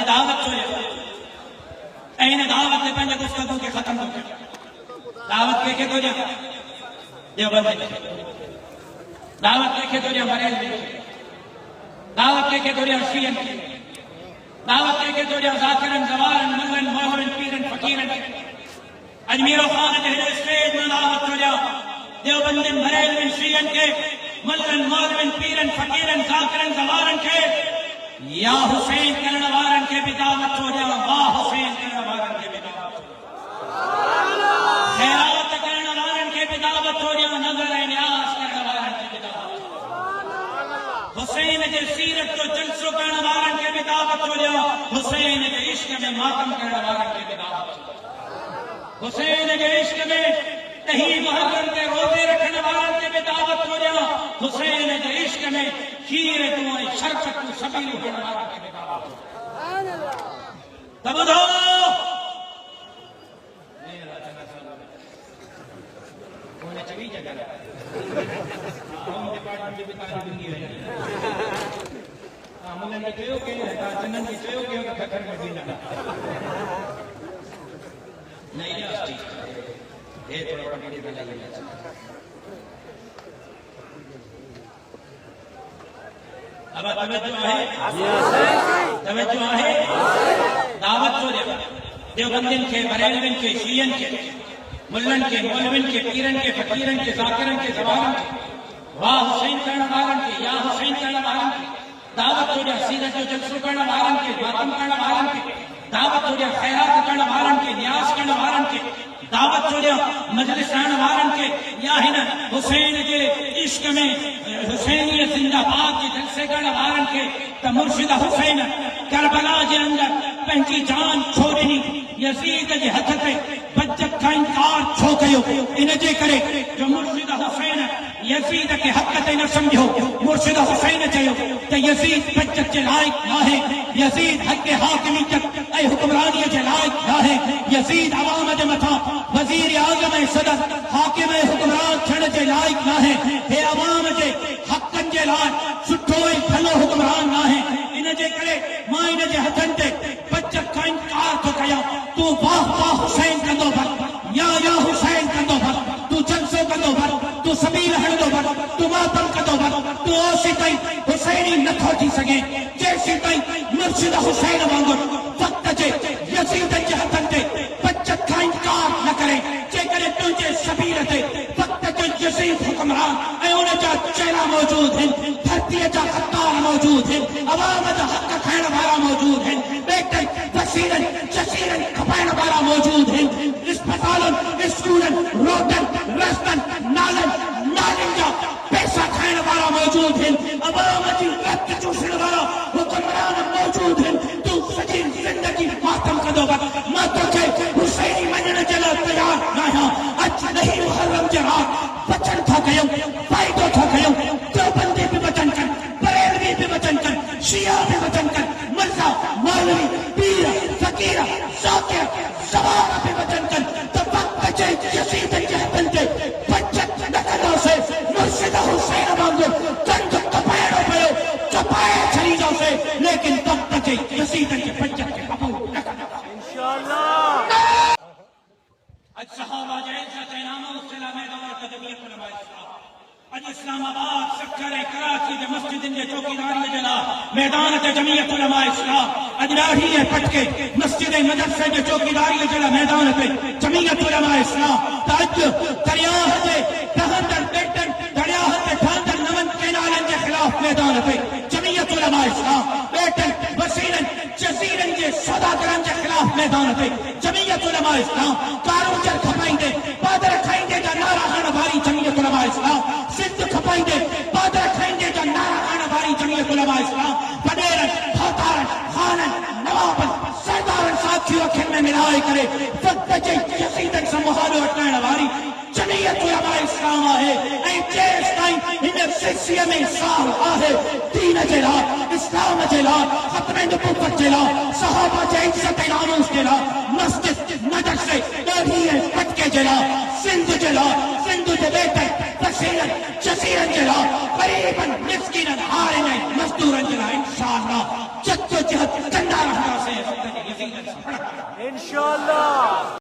اج دعوت ہوئے این دعوت دے پنج گفتگو کے ختم ہو گئے دعوت کے تو جا دیوبند دعوت کے تو جا بریل دعوت کے تو جا شیعہ دعوت کے تو جا ذاکرن زوارن ملن مولن پیرن فقیرن اجمیر و خان جہل اسٹیج میں دعوت ہو جا دیوبند بریل شیعہ کے ملن مولن پیرن فقیرن ذاکرن زوارن کے یا حسین کرنوارن کے بھی دعوت ہو جا واہ حسین کرنوارن کے بھی دعوت ہو جا خیرات کرنوارن کے بھی دعوت ہو جا نظر نیاز کرنوارن کے بھی دعوت ہو جا حسین کے سیرت کو جلسو کرنوارن کے بھی دعوت ہو جا حسین کے عشق میں ماتم کرنوارن کے بھی دعوت ہو جا حسین کے عشق میں تہی محرم کے روزے رکھنے والن کے بھی دعوت ہو جا حسین کے عشق میں کھیر تمہیں شرکت کو سبیل ہونے والا کے بھی دعوت ہو جا تب دو انہیں چوی جگہ ہم ڈپارٹمنٹ کے بھی تاریخ دنگی ہے ملن کے چوئیو کے چنن کے چوئیو کے کھکھر میں بھی لگا نہیں راستی یہ تھوڑا پڑھنے کے لئے اب توجہ ہے دعوت ہو جائے دیوبندن کے بریلوین کے شیعن کے ملن کے مولوین کے پیرن کے فقیرن کے ذاکرن کے زوارن کے واہ حسین کرنوارن کے یا حسین کرنوارن کے دعوت ہو جائے سیدت و جلسو کرنوارن کے ماتم کرنوارن کے دعوت ہو جائے خیرات کرنوارن کے نیاز کرنوارن کے دعوت ہو جائے مجلس رہنوارن کے یا ہی نا حسین کے عشق میں حسینی زندہ باد کے جلسے کرنوارن کے تا مرشد حسین کربلا کے اندر پہنچی جان چھوڑنی یزید کے ہتھ پہ بچت کا انکار چھو گئیو انہیں جے کرے جو مرشد حسین یزید کے حق تے نہ سمجھو مرشد حسین چاہیو کہ یزید بچت کے لائق نہ ہے یزید حق حاکمیت اے حکمرانی کے لائق نہ ہے یزید عوام دے متھا وزیر اعظم صدر حاکم حکمران چھڑ کے لائق نہ ہے اے عوام دے حقن کے لائق سٹھو بھلو حکمران نہ ہے انہیں جے کرے ماں انہیں جے ہتھن تے بچت کا انکار تو کیا تو واہ واہ حسین کندو بھر یا حسین کندو بھر تو جلسو کندو بھر تو سبیل ہڑدو بھر تو ماتم کندو بھر تو اوسی تائی حسینی نتھو تھی سگے جیسی تائی مرشد حسین وانگر وقت جے یزید کے ہتھن تے بچت کا انکار نہ کرے جے کرے تجھے سبیل تے وقت جو یزید حکمران اے انہیں جا چہرہ موجود ہیں دھرتی جا خطار موجود ہیں عوام جا حق کھین والا موجود ہیں بیٹے وسیرن جسیرن کھپین والا موجود ہیں اسپتالن اسکولن روڈن رستن نالن نالن جا پیسہ کھین والا موجود ہیں عوام جی رت چوسن والا حکمران موجود ہیں تو سجی زندگی ماتم کدو گا ماتو کے حسینی منن جلا تیار نہ اچ نہیں محرم جرات بچن تھا گئے فائدو تھا گئے دیوبندی بھی بچن کر بریلوی بھی بچن کر شیعہ بھی بچن کر مرزا مولوی پیر فقیر ذاکر زوار بھی بچن کر تو وقت بچے یزید کے ہتھن تے بچت نکلو سے مرشد حسین مانگو کنج کپائڑو پیو چپائے چلی جاؤ سے لیکن تب بچے یزید کے بچت کے قبول نکلو انشاءاللہ اج صحابہ جیسا تینامہ اسلام میدان تدبیر علماء اسلام اج اسلام آباد سکر کراچی دے مسجد دے چوکیداری جلا میدان تے جمعیت علماء اسلام اج راہی ہے پٹکے مسجد مدرسے دے چوکیداری جلا میدان تے جمعیت علماء اسلام تاج دریاہ تے تہندر بیٹن دریاہ تے ٹھاندر نمن کینالن کے خلاف میدان تے جمعیت علماء اسلام بیٹن وسیلن جزیرن کے سوداگران کے خلاف میدان تے جمعیت علماء اسلام کاروں چر کھپائیں دے بادر کھائیں دے جا نارا ہانا بھاری جمعیت علماء اسلام سندھ کھپائیں دے بادر کھائیں دے جا نارا ہانا بھاری جمعیت علماء اسلام بنیرن بھوتارن خانن نوابن سردارن ساتھیوں کھن میں ملائے کرے وقت بچے یزیدن سے محالو اٹھائن بھاری جمعیت علماء اسلام آئے اے جیس ٹائم انہیں سلسیہ میں سال آئے دین جلا اسلام جلا ختم نبوت جلا صحابہ جے عزت ناموس جلا مسجد مدرسے داڑھی پٹکے جلا سندھ جلا سندھ دے بیٹے وسیلن جزیرن جلا غریبن مسکینن ہارن مزدورن جلا انشاءاللہ جد و جہد زندہ رہنا سے نصیب انشاءاللہ